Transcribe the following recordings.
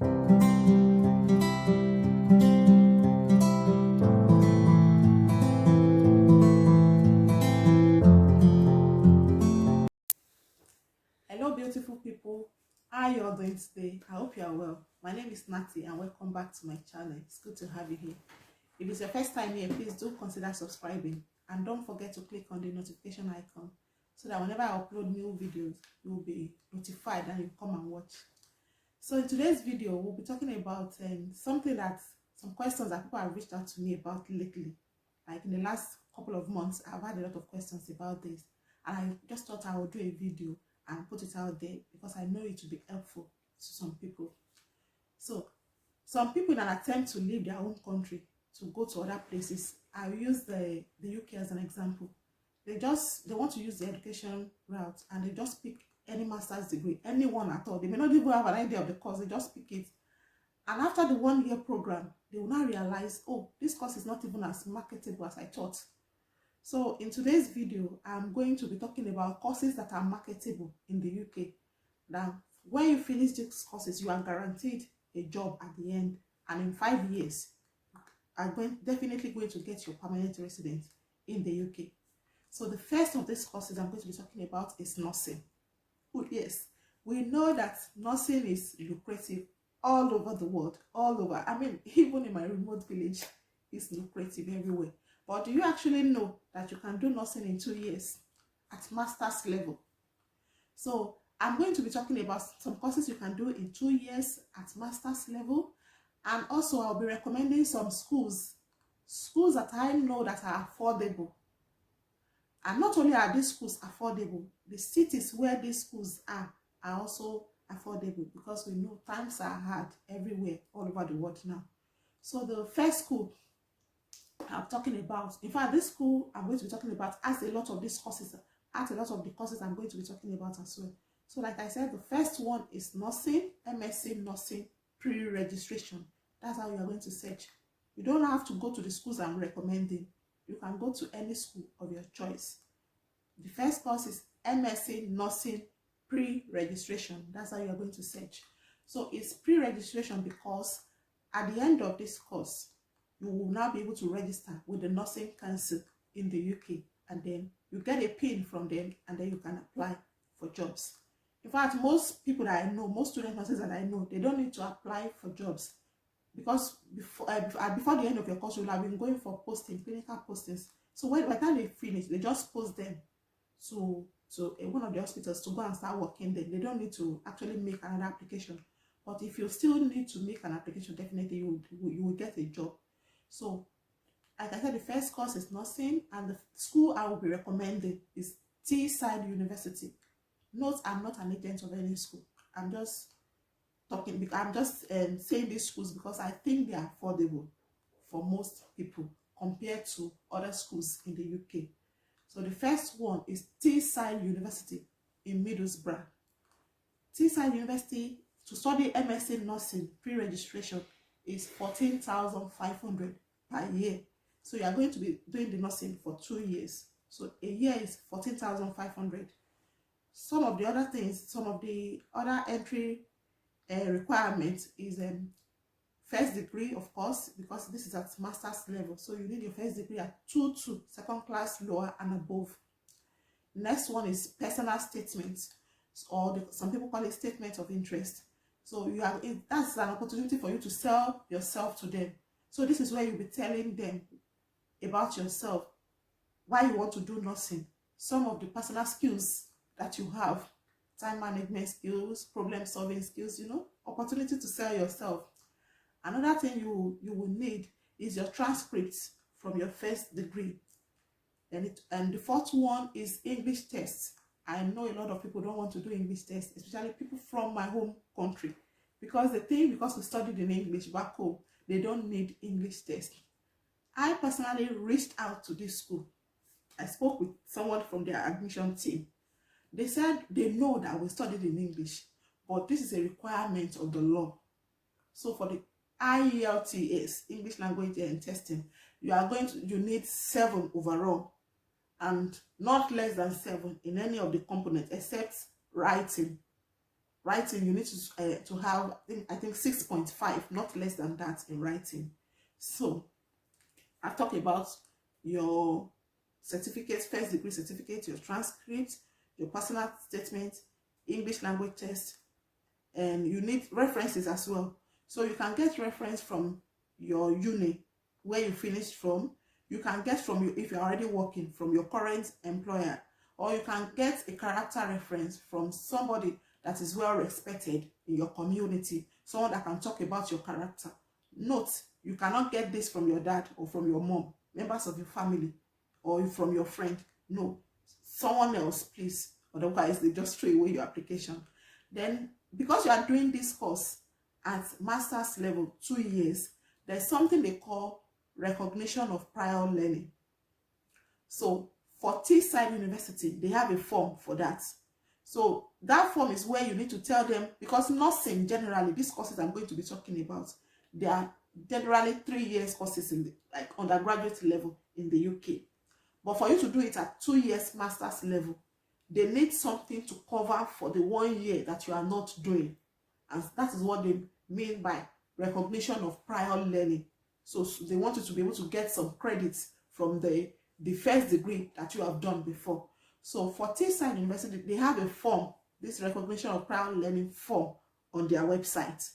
Hello, beautiful people. How are you all doing today? I hope you are well. My name is Nati, and welcome back to my channel. It's good to have you here. If it's your first time here, please do consider subscribing, and don't forget to click on the notification icon so that whenever I upload new videos, you will be notified and you come and watch. So in today's video, we'll be talking about some questions that people have reached out to me about lately. Like in the last couple of months, I've had a lot of questions about this, and I just thought I would do a video and put it out there because I know it will be helpful to some people. So some people, in an attempt to leave their own country to go to other places, I will use the UK as an example. They want to use the education route, and they just pick any master's degree, anyone at all. They may not even have an idea of the course, they just pick it. And after the 1 year program, they will now realize, oh, this course is not even as marketable as I thought. So in today's video, I'm going to be talking about courses that are marketable in the UK. Now, when you finish these courses, you are guaranteed a job at the end, and in 5 years, are definitely going to get your permanent residence in the UK. So the first of these courses I'm going to be talking about is nursing. Oh, yes, we know that nursing is lucrative all over the world, all over. I mean, even in my remote village, it's lucrative everywhere. But do you actually know that you can do nursing in 2 years at master's level? So I'm going to be talking about some courses you can do in 2 years at master's level. And also I'll be recommending some schools that I know that are affordable. And not only are these schools affordable, the cities where these schools are also affordable, because we know times are hard everywhere, all over the world now. So the first school I'm talking about, in fact, this school I'm going to be talking about has a lot of these courses, has a lot of the courses I'm going to be talking about as well. So like I said, the first one is nursing, MSC Nursing pre-registration. That's how you are going to search. You don't have to go to the schools I'm recommending. You can go to any school of your choice. The first course is MSC Nursing pre-registration. That's how you are going to search. So it's pre-registration because at the end of this course, you will now be able to register with the Nursing Council in the UK, and then you get a PIN from them, and then you can apply for jobs. In fact, most people that I know, most student nurses that I know, they don't need to apply for jobs, because before the end of your course, you'll have been going for clinical postings. So by the time they finish, they just post them to one of the hospitals to go and start working there. They don't need to actually make another application. But if you still need to make an application, definitely you will get a job. So, like I said, the first course is nursing, and the school I will be recommending is Teesside University. Note, I'm not an agent of any school. I'm just saying these schools because I think they are affordable for most people compared to other schools in the UK. So the first one is Teesside University in Middlesbrough. Teesside University, to study MSc Nursing pre-registration, is 14,500 per year. So you are going to be doing the nursing for 2 years. So a year is 14,500. Some of the other entry requirements is first degree, of course, because this is at master's level. So you need your first degree at 2-2, second class, lower and above. Next one is personal statement, or some people call it statement of interest. So that's an opportunity for you to sell yourself to them. So this is where you'll be telling them about yourself, why you want to do nursing, some of the personal skills that you have, time management skills, problem solving skills, opportunity to sell yourself. Another thing you will need is your transcripts from your first degree. And the fourth one is English tests. I know a lot of people don't want to do English tests, especially people from my home country, because we studied in English back home, they don't need English tests. I personally reached out to this school. I spoke with someone from their admission team. They said they know that we studied in English, but this is a requirement of the law. So for the IELTS, English Language and Testing, you need 7 overall, and not less than 7 in any of the components except writing. writing, you need to have, I think 6.5, not less than that in writing. So I've talked about your certificates, first degree certificate, your transcript, your personal statement, English language test, and you need references as well. So you can get reference from your uni where you finished from. You can get from you, if you're already working, from your current employer, or you can get a character reference from somebody that is well respected in your community, someone that can talk about your character. Note, you cannot get this from your dad or from your mom, members of your family, or from your friend. No, someone else, please. Otherwise, they just throw away your application. Then, because you are doing this course at master's level, 2 years, there's something they call recognition of prior learning. So for Teesside University, they have a form for that. So that form is where you need to tell them, because nursing generally, these courses I'm going to be talking about, they are generally 3 years courses in the, like undergraduate level in the UK. But for you to do it at 2 years master's level, they need something to cover for the 1 year that you are not doing. And that is what they mean by recognition of prior learning. So they want you to be able to get some credits from the first degree that you have done before. So for Teesside University, they have a form, this recognition of prior learning form, on their website.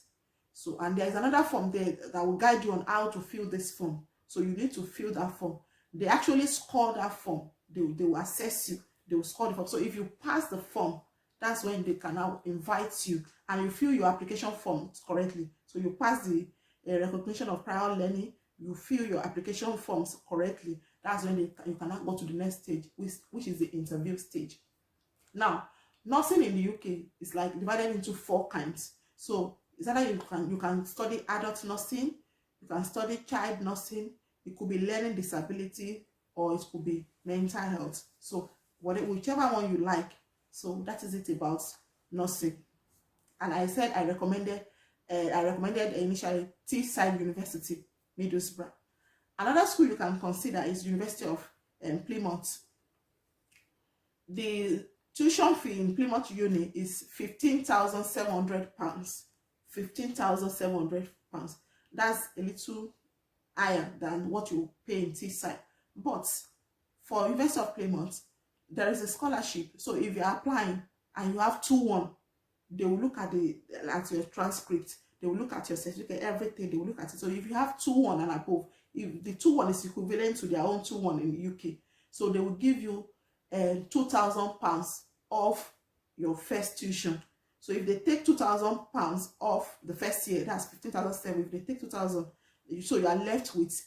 So, and there is another form there that will guide you on how to fill this form. So you need to fill that form. They actually score that form. They will assess you. They will score the form. So if you pass the form, that's when they can now invite you, and you fill your application form correctly. So you pass the recognition of prior learning, you fill your application forms correctly. That's when you can now go to the next stage, which is the interview stage. Now, nursing in the UK is like divided into 4 kinds. So it's either you can study adult nursing, you can study child nursing, it could be learning disability, or it could be mental health. So whichever one you like. So that is it about nursing. And I said I recommended initially Teesside University, Middlesbrough. Another school you can consider is University of Plymouth. The tuition fee in Plymouth Uni is £15,700. £15,700. That's a little higher than what you pay in Teesside. But for University of Plymouth, there is a scholarship. So if you're applying and you have 2-1, they will look at your transcript, they will look at your certificate, everything, they will look at it. So if you have 2-1 and above, if the 2-1 is equivalent to their own 2-1 in the UK, so they will give you £2,000 off your first tuition. So if they take £2,000 off the first year, that's 15,700. If they take 2,000, so you are left with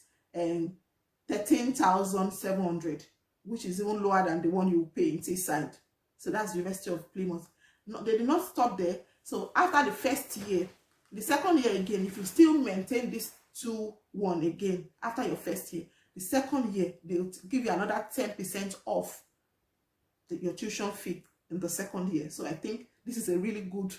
13,700, which is even lower than the one you pay in Teesside. So that's University of Plymouth. No, they did not stop there. So after the first year, the second year again, if you still maintain this 2-1 again after your first year, the second year they'll give you another 10% off your tuition fee in the second year. So I think this is a really good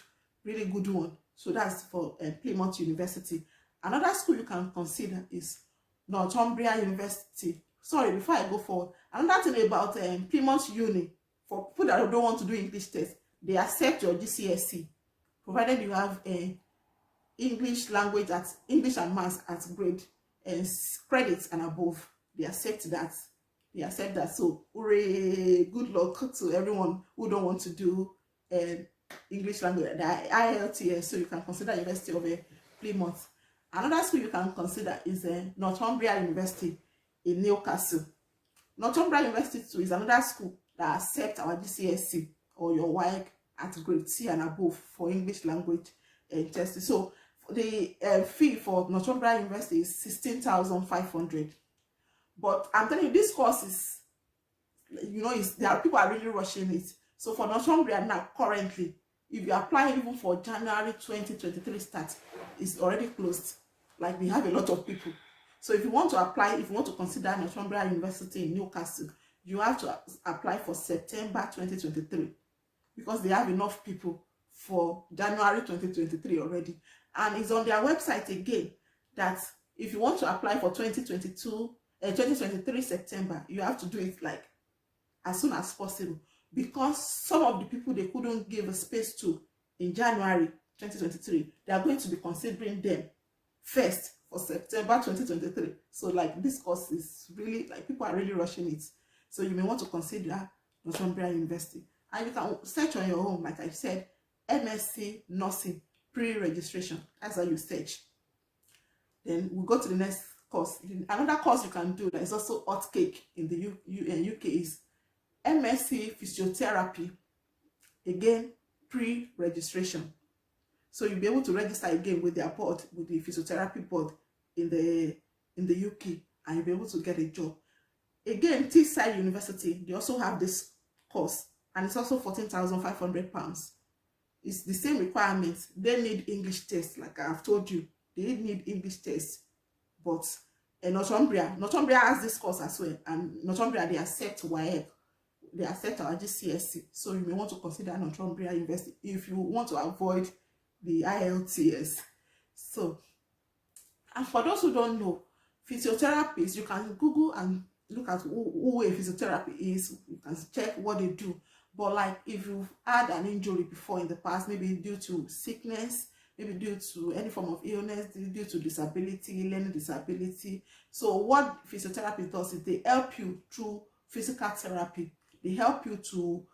one. So that's for Plymouth University. Another school you can consider is Northumbria University. Sorry, before I go forward, another thing about Plymouth Uni, for people that don't want to do English test, they accept your GCSE, provided you have English language at English and Maths at grade and credits and above. They accept that. They accept that. So, hooray! Good luck to everyone who don't want to do English language, the IELTS. So you can consider University of Plymouth. Another school you can consider is Northumbria University in Newcastle. Northumbria University too is another school that accepts our GCSE or your WAEC at grade C and above for English language test. So the fee for Northumbria University is 16,500. But I'm telling you, this course is, there are people are really rushing it. So for Northumbria now, currently, if you apply even for January 2023 start, it's already closed. Like, we have a lot of people. So if you want to apply, if you want to consider Northumbria University in Newcastle, you have to apply for September 2023, because they have enough people for January 2023 already. And it's on their website again that if you want to apply for 2023 September, you have to do it like as soon as possible, because some of the people they couldn't give a space to in January 2023, they are going to be considering them first for September 2023. So like this course is really, like, people are really rushing it. So you may want to consider Northumbria University. And you can search on your own, like I said, MSC Nursing pre-registration. That's how you search. Then we'll go to the next course. Another course you can do that is also hot cake in the UK is MSC Physiotherapy. Again, pre-registration. So you'll be able to register again with their board, with the physiotherapy board in the UK, and you'll be able to get a job. Again, Teesside University, they also have this course, and it's also £14,500. It's the same requirements. They need English test, like I've told you. They need English test. But Northumbria has this course as well, and Northumbria, they accept WAEC, they accept our GCSE. So you may want to consider Northumbria University if you want to avoid the IELTS. So, and for those who don't know, physiotherapists, you can Google and look at who a physiotherapy is. You can check what they do. But like, if you've had an injury before in the past, maybe due to sickness, maybe due to any form of illness, due to disability, learning disability. So what physiotherapy does is they help you through physical therapy. They help you to,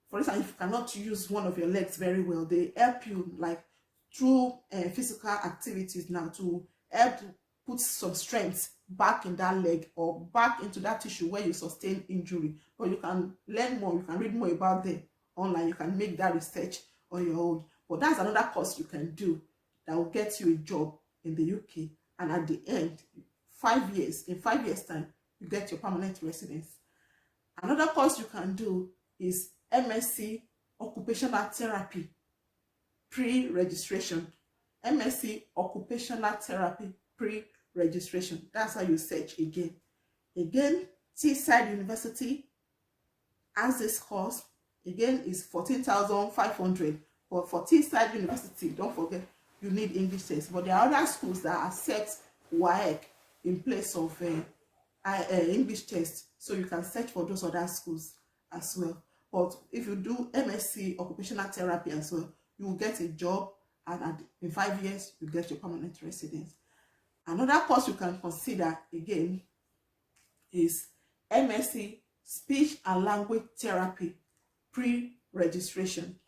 for instance, if you cannot use one of your legs very well, they help you like through physical activities now to help put some strength back in that leg or back into that tissue where you sustain injury. But you can learn more, you can read more about them online, you can make that research on your own. But that's another course you can do that will get you a job in the UK. And at the end, in 5 years time, you get your permanent residence. Another course you can do is MSC Occupational Therapy pre-registration. MSC Occupational Therapy pre-registration. That's how you search again. Again, Teesside University has this course. Again, is 14,500. But for Teesside University, don't forget, you need English test. But there are other schools that accept WAEC in place of English test. So you can search for those other schools as well. But if you do MSc Occupational Therapy as well, you will get a job, and in 5 years, you get your permanent residence. Another course you can consider again is MSc Speech and Language Therapy pre-registration.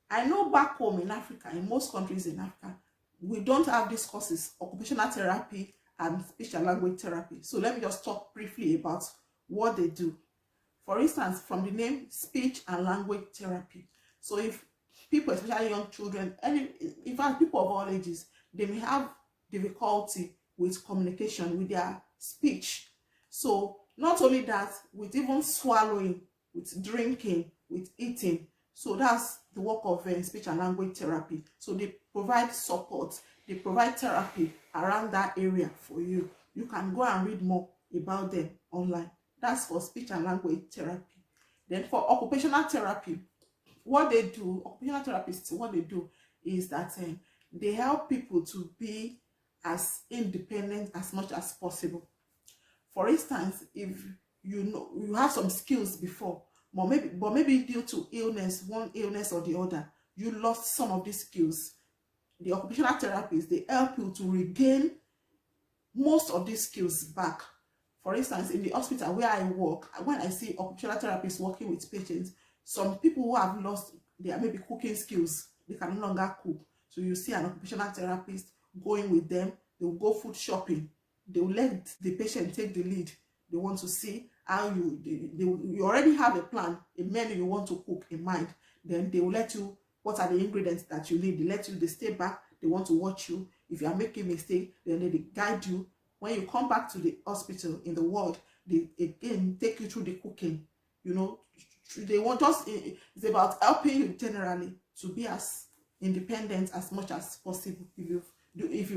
I know back home in Africa, in most countries in Africa, we don't have these courses, occupational therapy and speech and language therapy. So let me just talk briefly about what they do. For instance, from the name, speech and language therapy. So if people, especially young children, in fact, people of all ages, they may have difficulty with communication, with their speech. So not only that, with even swallowing, with drinking, with eating. So that's the work of speech and language therapy. So they provide support, they provide therapy around that area for you. You can go and read more about them online. That's for speech and language therapy. Then for occupational therapy, what they do, occupational therapists, what they do is that they help people to be as independent as much as possible. For instance, if you know you have some skills before, but maybe due to illness, one illness or the other, you lost some of these skills. The occupational therapists, they help you to regain most of these skills back. For instance, in the hospital where I work, when I see occupational therapists working with patients, some people who have lost their maybe cooking skills, they can no longer cook. So you see an occupational therapist going with them, they will go food shopping. They will let the patient take the lead. They want to see how you already have a plan, a menu you want to cook in mind. Then they will let you, what are the ingredients that you need. They stay back, they want to watch you. If you are making mistake, then they guide you. When you come back to the hospital in the ward, they again take you through the cooking. You know, they want it's about helping you generally to be as independent as much as possible. If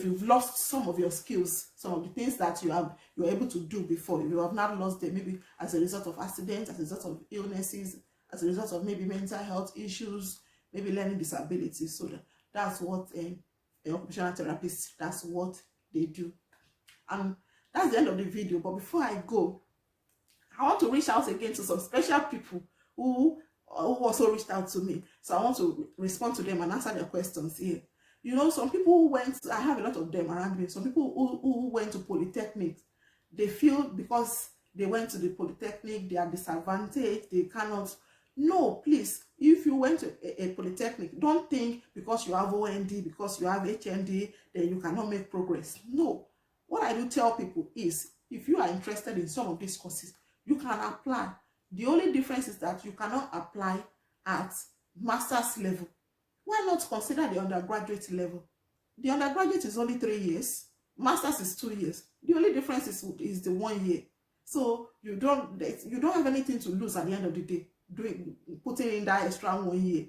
you've lost some of your skills, some of the things that you're able to do before, if you have not lost them, maybe as a result of accidents, as a result of illnesses, as a result of maybe mental health issues, maybe learning disabilities. So that's what occupational therapists, that's what they do. And that's the end of the video. But before I go, I want to reach out again to some special people who who also reached out to me. So I want to respond to them and answer their questions here. You know, some people who went, I have a lot of them around me. Some people who went to polytechnics, they feel because they went to the polytechnic, they are disadvantaged, they cannot. No, please, if you went to a polytechnic, don't think because you have OND, because you have HND, then you cannot make progress. No. What I do tell people is, if you are interested in some of these courses, you can apply. The only difference is that you cannot apply at master's level. Why not consider the undergraduate level? The undergraduate is only 3 years, master's is 2 years. The only difference is the 1 year. So you don't have anything to lose at the end of the day putting in that extra 1 year.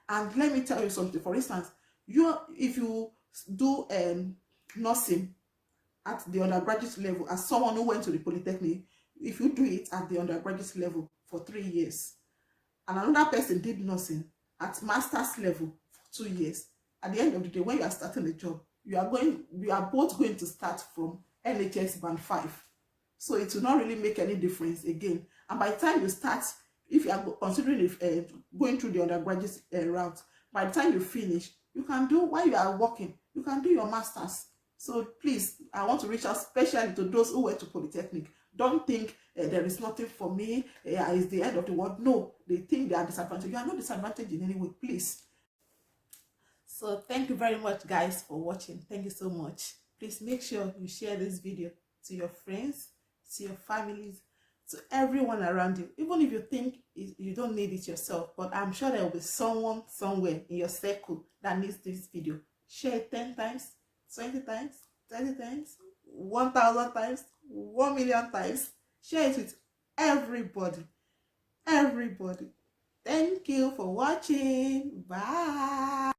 And let me tell you something. For instance, if you do nursing at the undergraduate level, as someone who went to the polytechnic, if you do it at the undergraduate level for 3 years, and another person did nursing at master's level for 2 years, at the end of the day, when you are starting a job, you are both going to start from NHS band 5. So it will not really make any difference again. And by the time you start, if you are considering going through the undergraduate route, by the time you finish, you can do, while you are working, you can do your masters. So please, I want to reach out especially to those who went to polytechnic. Don't think there is nothing for me, it's the end of the world. No, they think they are disadvantaged. You are not disadvantaged in any way, please. So thank you very much, guys, for watching. Thank you so much. Please make sure you share this video to your friends, to your families, to everyone around you. Even if you think you don't need it yourself, but I'm sure there will be someone somewhere in your circle that needs this video. Share it 10 times, 20 times, 30 times, 1,000 times, 1 million times. Share it with everybody. Everybody. Thank you for watching. Bye.